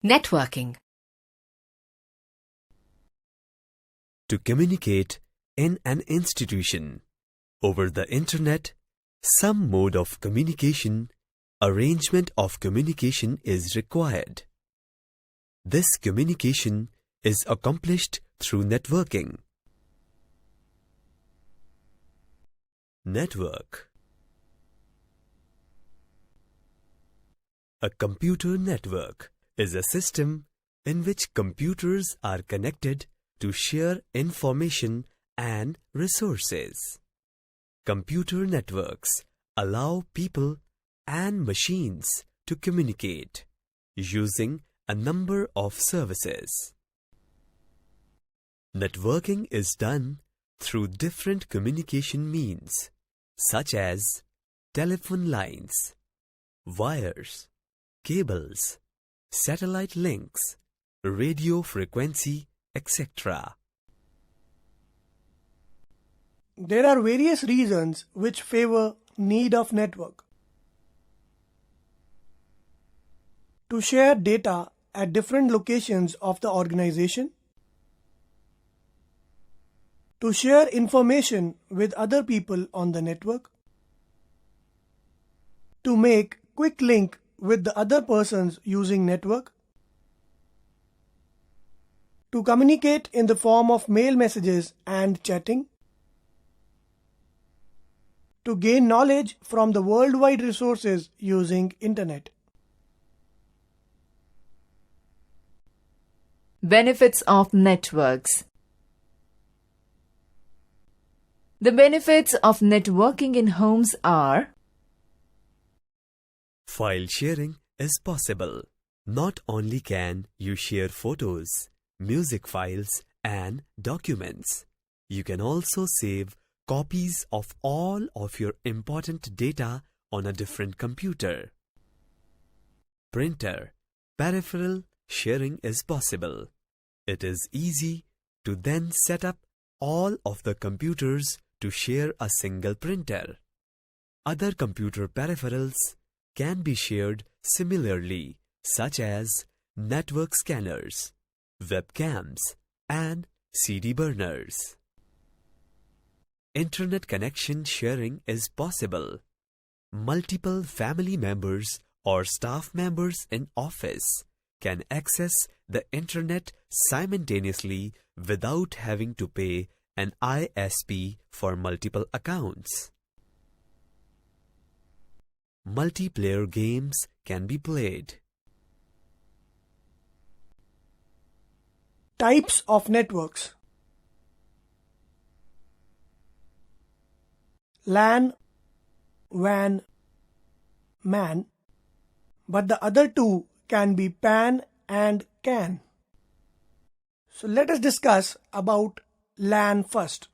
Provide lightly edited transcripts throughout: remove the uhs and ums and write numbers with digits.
Networking. To communicate in an institution over the internet, some mode of communication, arrangement of communication is required. This communication is accomplished through networking. Network. A computer network is a system in which computers are connected to share information and resources. Computer networks allow people and machines to communicate using a number of services. Networking is done through different communication means such as telephone lines, wires, cables, satellite links, radio frequency, etc. There are various reasons which favor need of network. To share data at different locations of the organization, to share information with other people on the network, to make quick link with the other persons using network, to communicate in the form of mail messages and chatting, to gain knowledge from the worldwide resources using internet. Benefits of networks. The benefits of networking in homes are: file sharing is possible. Not only can you share photos, music files and documents, you can also save copies of all of your important data on a different computer. Printer, peripheral sharing is possible. It is easy to then set up all of the computers to share a single printer. Other computer peripherals can be shared similarly, such as network scanners, webcams, and CD burners. Internet connection sharing is possible. Multiple family members or staff members in office can access the internet simultaneously without having to pay an ISP for multiple accounts. Multiplayer games can be played. Types of networks. LAN, WAN, MAN, but the other two can be PAN and CAN. So let us discuss about LAN first.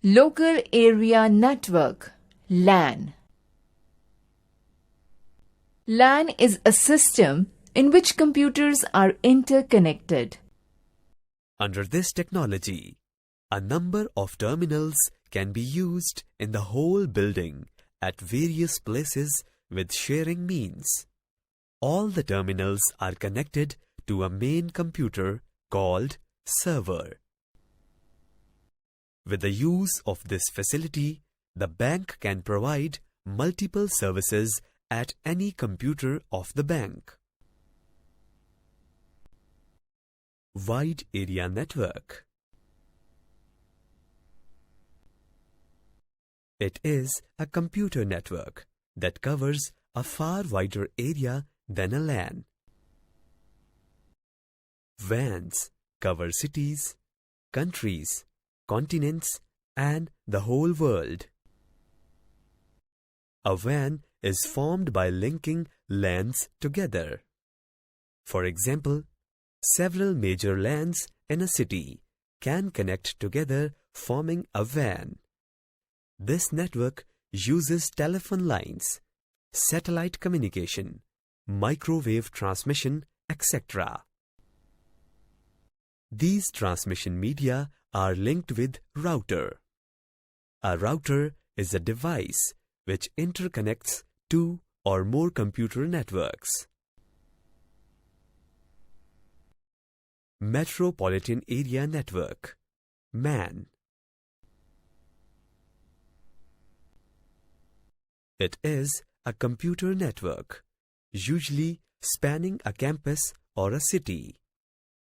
Local Area Network, LAN. LAN is a system in which computers are interconnected. Under this technology, a number of terminals can be used in the whole building at various places with sharing means. All the terminals are connected to a main computer called server. With the use of this facility, the bank can provide multiple services at any computer of the bank. Wide Area Network. It is a computer network that covers a far wider area than a LAN. WANs cover cities, countries, continents, and the whole world. A WAN is formed by linking LANs together. For example, several major LANs in a city can connect together, forming a WAN. This network uses telephone lines, satellite communication, microwave transmission, etc. These transmission media are linked with router. A router is a device which interconnects two or more computer networks. Metropolitan Area Network (MAN). It is a computer network, usually spanning a campus or a city,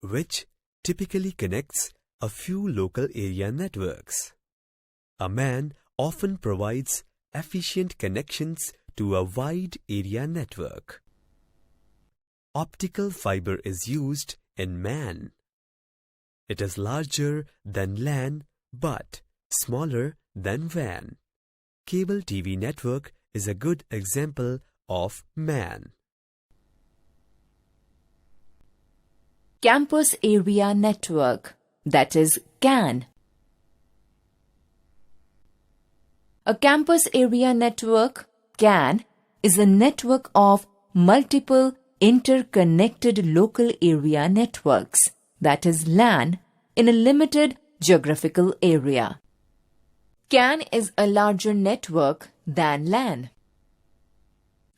which typically connects a few local area networks. A MAN often provides efficient connections to a wide area network. Optical fiber is used in MAN. It is larger than LAN but smaller than WAN. Cable TV network is a good example of MAN. Campus Area Network, that is CAN. A campus area network, CAN, is a network of multiple interconnected local area networks, that is LAN, in a limited geographical area. CAN is a larger network than LAN.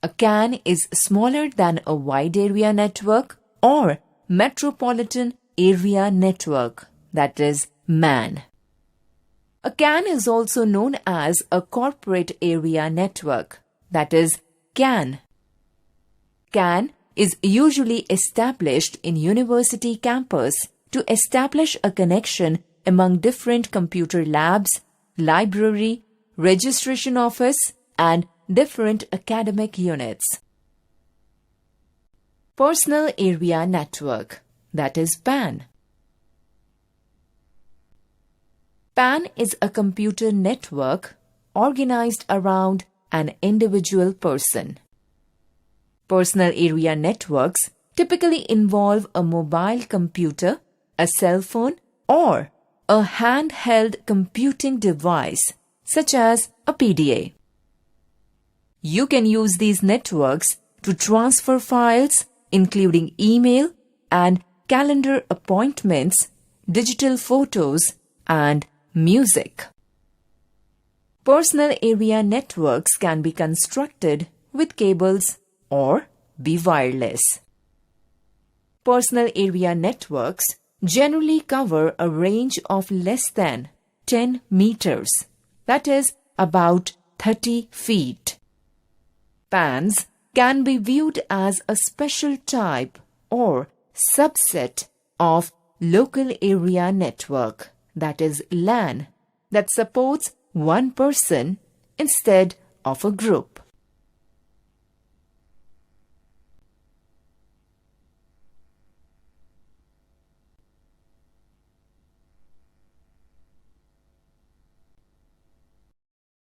A CAN is smaller than a wide area network or metropolitan area network, that is MAN. A CAN is also known as a corporate area network, that is CAN. CAN is usually established in university campus to establish a connection among different computer labs, library, registration office, and different academic units. Personal Area Network, that is PAN. PAN is a computer network organized around an individual person. Personal area networks typically involve a mobile computer, a cell phone, or a handheld computing device such as a PDA. You can use these networks to transfer files, including email and calendar appointments, digital photos, and music. Personal area networks can be constructed with cables or be wireless. Personal area networks generally cover a range of less than 10 meters, that is about 30 feet. PANs can be viewed as a special type or subset of local area network, that is LAN, that supports one person instead of a group.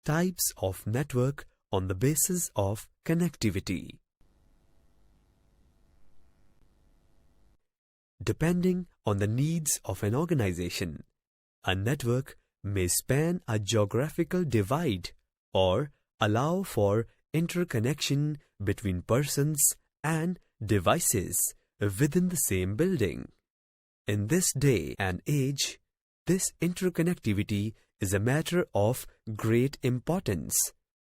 Types of network on the basis of connectivity. Depending on the needs of an organization, a network may span a geographical divide or allow for interconnection between persons and devices within the same building. In this day and age, this interconnectivity is a matter of great importance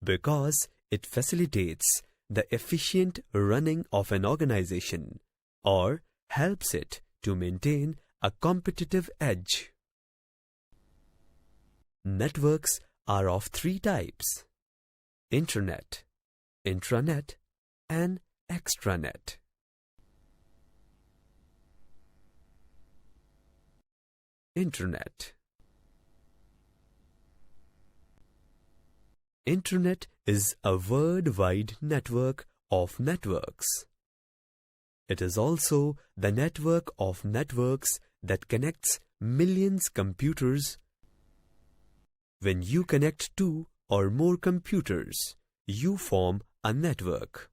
because it facilitates the efficient running of an organization or helps it to maintain a competitive edge. Networks are of three types: Internet, Intranet, and Extranet. Internet. Internet is a worldwide network of networks. It is also the network of networks that connects millions of computers. When you connect two or more computers, you form a network.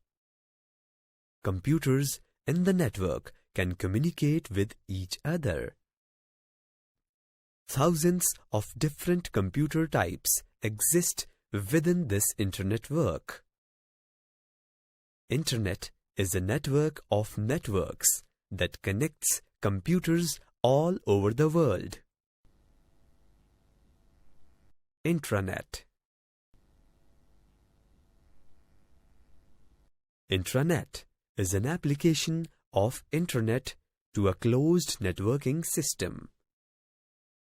Computers in the network can communicate with each other. Thousands of different computer types exist within this internet. Internet is a network of networks that connects computers all over the world. Intranet. Intranet is an application of Internet to a closed networking system.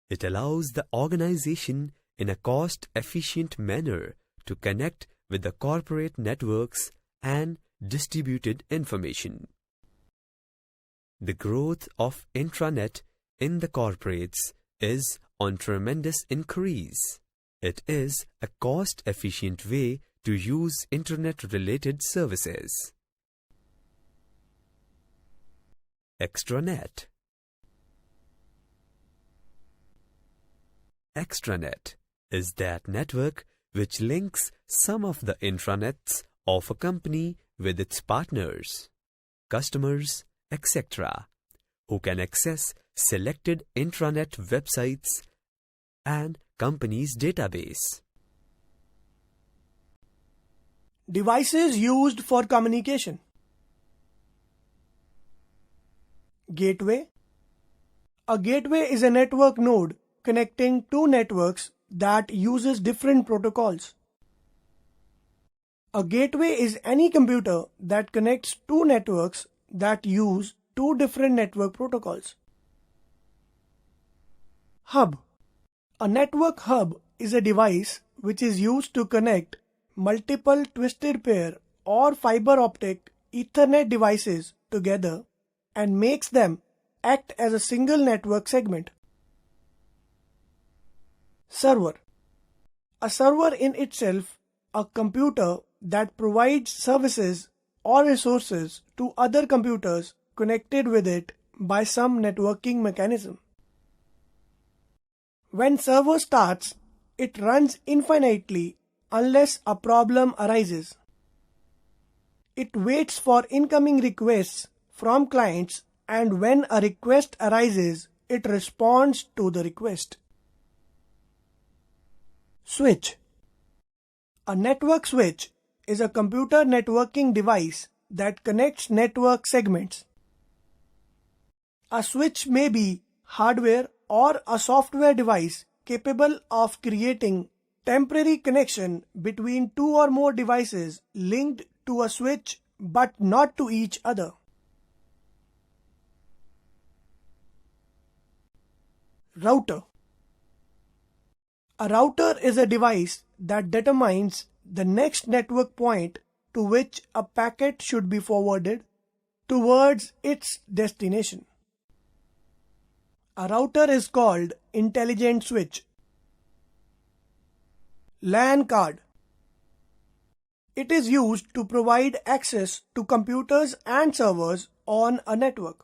It allows the organization in a cost-efficient manner to connect with the corporate networks and distributed information. The growth of intranet in the corporates is on tremendous increase. It is a cost-efficient way to use Internet-related services. Extranet. Extranet is that network which links some of the intranets of a company with its partners, customers, etc., who can access selected intranet websites and company's database. Devices used for communication. Gateway. A gateway is a network node connecting two networks that uses different protocols. A gateway is any computer that connects two networks that use two different network protocols. Hub. A network hub is a device which is used to connect multiple twisted pair or fiber optic Ethernet devices together and makes them act as a single network segment. Server. A server in itself, a computer that provides services or resources to other computers connected with it by some networking mechanism. When server starts, it runs infinitely unless a problem arises. It waits for incoming requests from clients, and when a request arises, it responds to the request. Switch. A network switch is a computer networking device that connects network segments. A switch may be hardware or a software device capable of creating temporary connection between two or more devices linked to a switch but not to each other. Router. A router is a device that determines the next network point to which a packet should be forwarded towards its destination. A router is called intelligent switch. LAN card. It is used to provide access to computers and servers on a network.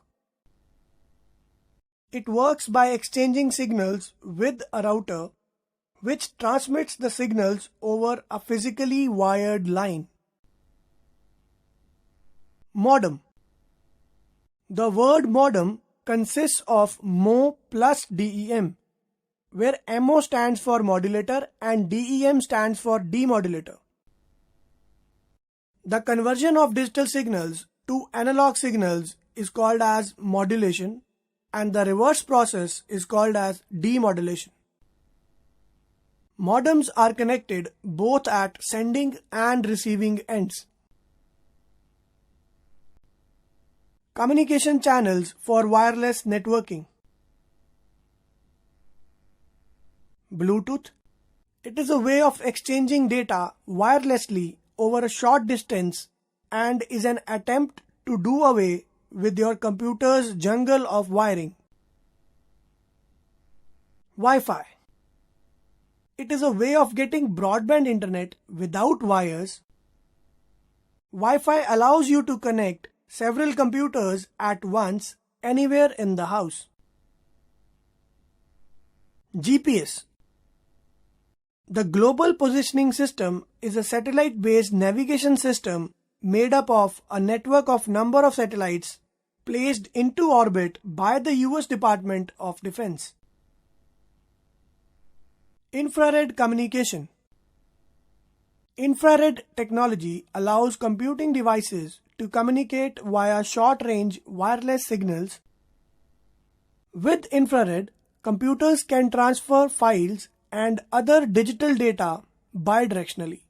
It works by exchanging signals with a router, which transmits the signals over a physically wired line. Modem. The word modem consists of MO plus DEM, where MO stands for modulator and DEM stands for demodulator. The conversion of digital signals to analog signals is called as modulation, and the reverse process is called as demodulation. Modems are connected both at sending and receiving ends. Communication channels for wireless networking. Bluetooth. It is a way of exchanging data wirelessly over a short distance and is an attempt to do away with your computer's jungle of wiring. Wi-Fi. It is a way of getting broadband internet without wires. Wi-Fi allows you to connect several computers at once anywhere in the house. GPS. The Global Positioning System is a satellite-based navigation system made up of a network of number of satellites placed into orbit by the US Department of Defense. Infrared communication. Infrared technology allows computing devices to communicate via short-range wireless signals. With infrared, computers can transfer files and other digital data bidirectionally.